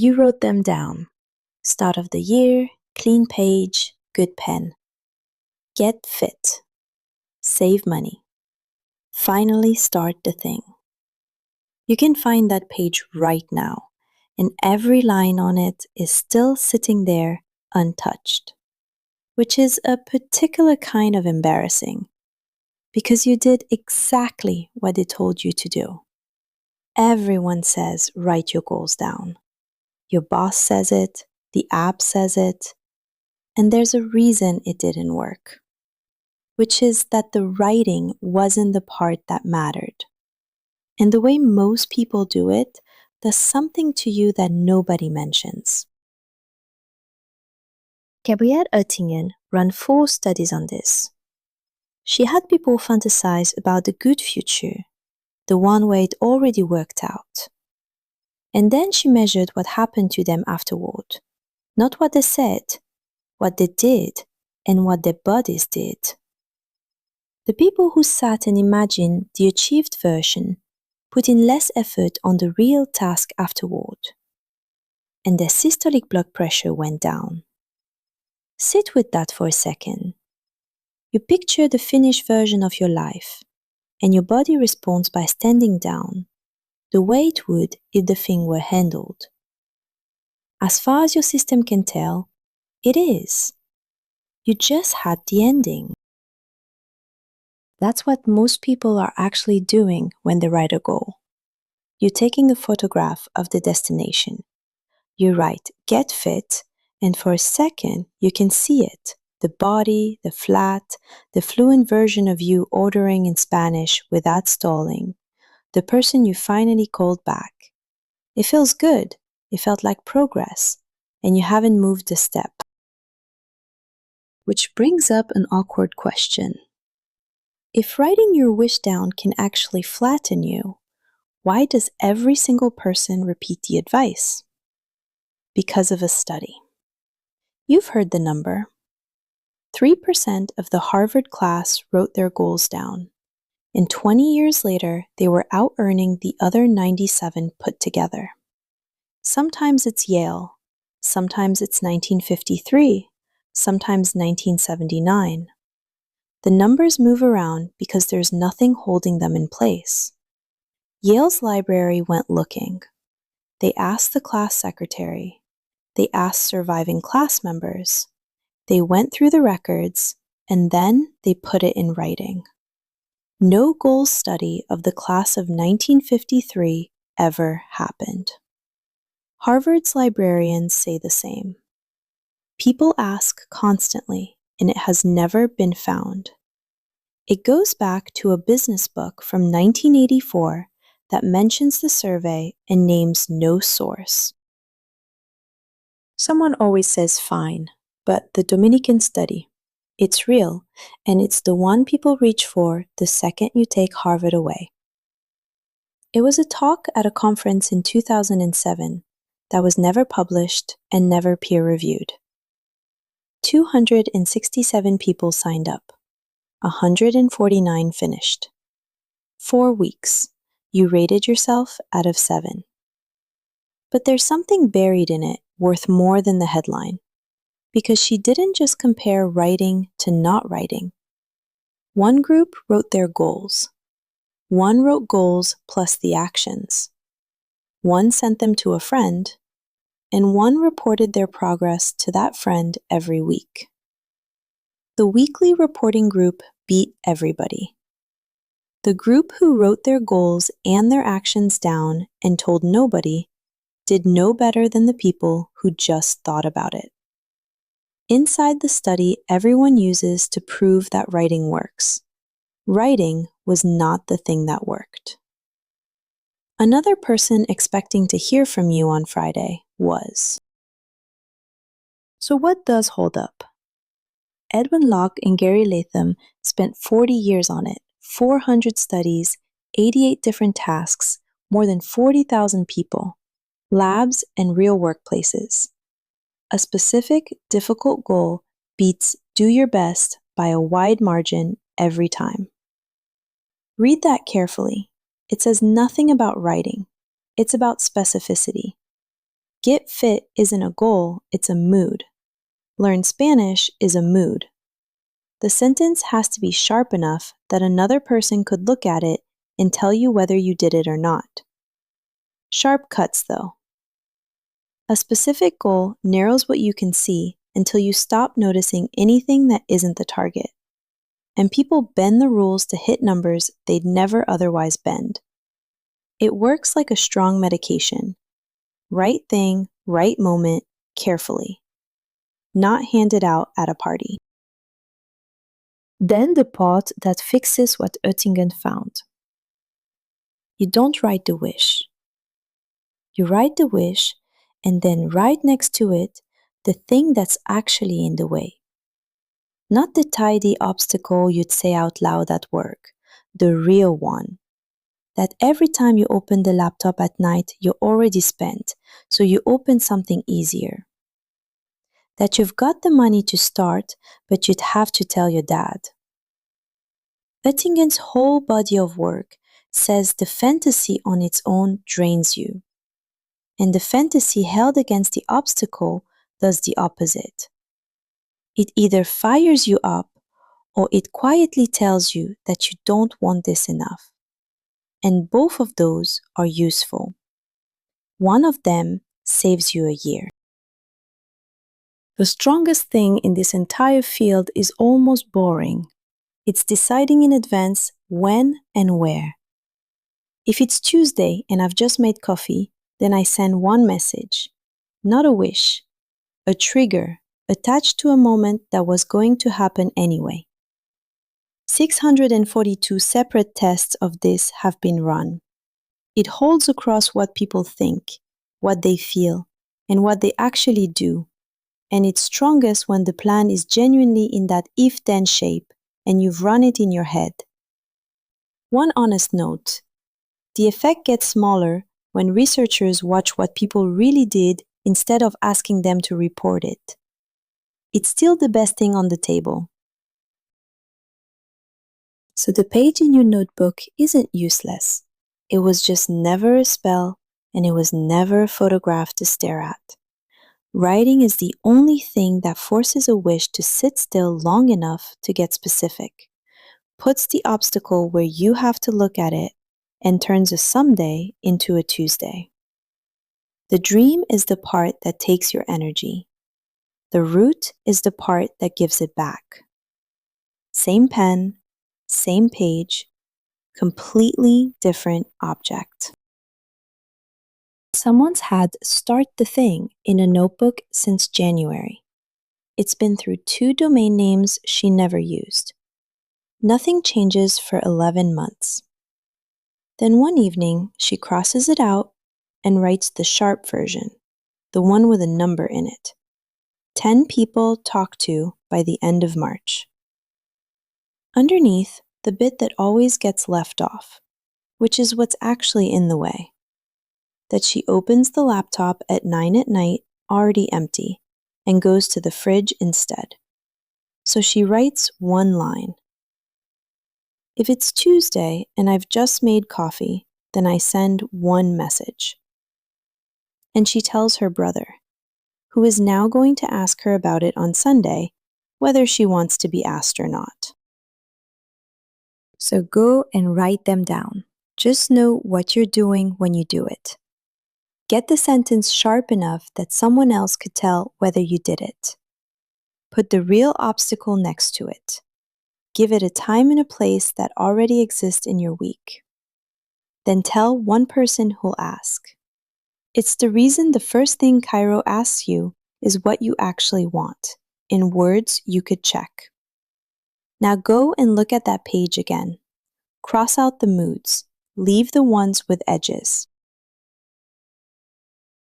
You wrote them down. Start of the year, clean page, good pen. Get fit. Save money. Finally start the thing. You can find that page right now, and every line on it is still sitting there untouched, which is a particular kind of embarrassing, because you did exactly what they told you to do. Everyone says write your goals down. Your boss says it, the app says it, and there's a reason it didn't work, which is that the writing wasn't the part that mattered. And the way most people do it does something to you that nobody mentions. Gabrielle Oettingen ran 4 studies on this. She had people fantasize about the good future, the one where it already worked out. And then she measured what happened to them afterward. Not what they said, what they did, and what their bodies did. The people who sat and imagined the achieved version put in less effort on the real task afterward, and their systolic blood pressure went down. Sit with that for a second. You picture the finished version of your life, and your body responds by standing down, the way it would if the thing were handled. As far as your system can tell, it is. You just had the ending. That's what most people are actually doing when they write a goal. You're taking a photograph of the destination. You write get fit, and for a second you can see it, the body, the flat, the fluent version of you ordering in Spanish without stalling, the person you finally called back. It feels good. It felt like progress, and you haven't moved a step. Which brings up an awkward question. If writing your wish down can actually flatten you, why does every single person repeat the advice? Because of a study. You've heard the number. 3% of the Harvard class wrote their goals down, and 20 years later, they were out-earning the other 97 put together. Sometimes it's Yale, sometimes it's 1953, sometimes 1979. The numbers move around because there's nothing holding them in place. Yale's library went looking. They asked the class secretary. They asked surviving class members. They went through the records, and then they put it in writing. No goals study of the class of 1953 ever happened. Harvard's librarians say the same. People ask constantly, and it has never been found. It goes back to a business book from 1984 that mentions the survey and names no source. Someone always says fine, but the Dominican study, it's real, and it's the one people reach for the second you take Harvard away. It was a talk at a conference in 2007 that was never published and never peer-reviewed. 267 people signed up. 149 finished. 4 weeks. You rated yourself out of 7. But there's something buried in it worth more than the headline, because she didn't just compare writing to not writing. One group wrote their goals. One wrote goals plus the actions. One sent them to a friend, and one reported their progress to that friend every week. The weekly reporting group beat everybody. The group who wrote their goals and their actions down and told nobody did no better than the people who just thought about it. Inside the study everyone uses to prove that writing works, writing was not the thing that worked. Another person expecting to hear from you on Friday was. So what does hold up? Edwin Locke and Gary Latham spent 40 years on it, 400 studies, 88 different tasks, more than 40,000 people, labs, and real workplaces. A specific, difficult goal beats do your best by a wide margin every time. Read that carefully. It says nothing about writing. It's about specificity. Get fit isn't a goal, it's a mood. Learn Spanish is a mood. The sentence has to be sharp enough that another person could look at it and tell you whether you did it or not. Sharp cuts, though. A specific goal narrows what you can see until you stop noticing anything that isn't the target. And people bend the rules to hit numbers they'd never otherwise bend. It works like a strong medication. Right thing, right moment, carefully. Not handed out at a party. Then the part that fixes what Oettingen found. You don't write the wish. You write the wish, and then right next to it, the thing that's actually in the way. Not the tidy obstacle you'd say out loud at work, the real one. That every time you open the laptop at night, you're already spent, so you open something easier. That you've got the money to start, but you'd have to tell your dad. Oettingen's whole body of work says the fantasy on its own drains you. And the fantasy held against the obstacle does the opposite. It either fires you up or it quietly tells you that you don't want this enough. And both of those are useful. One of them saves you a year. The strongest thing in this entire field is almost boring. It's deciding in advance when and where. If it's Tuesday and I've just made coffee, then I send one message, not a wish, a trigger attached to a moment that was going to happen anyway. 642 separate tests of this have been run. It holds across what people think, what they feel, and what they actually do. And it's strongest when the plan is genuinely in that if-then shape and you've run it in your head. One honest note, the effect gets smaller when researchers watch what people really did instead of asking them to report it. It's still the best thing on the table. So the page in your notebook isn't useless. It was just never a spell, and it was never a photograph to stare at. Writing is the only thing that forces a wish to sit still long enough to get specific, puts the obstacle where you have to look at it, and turns a someday into a Tuesday. The dream is the part that takes your energy. The root is the part that gives it back. Same pen, same page, completely different object. Someone's had "start the thing" in a notebook since January. It's been through 2 domain names she never used. Nothing changes for 11 months. Then one evening, she crosses it out and writes the sharp version, the one with a number in it. 10 people talked to by the end of March. Underneath, the bit that always gets left off, which is what's actually in the way. That she opens the laptop at 9 at night, already empty, and goes to the fridge instead. So she writes one line. If it's Tuesday and I've just made coffee, then I send one message. And she tells her brother, who is now going to ask her about it on Sunday, whether she wants to be asked or not. So go and write them down. Just know what you're doing when you do it. Get the sentence sharp enough that someone else could tell whether you did it. Put the real obstacle next to it. Give it a time and a place that already exists in your week. Then tell one person who'll ask. It's the reason the first thing Kairo asks you is what you actually want, in words you could check. Now go and look at that page again. Cross out the moods. Leave the ones with edges.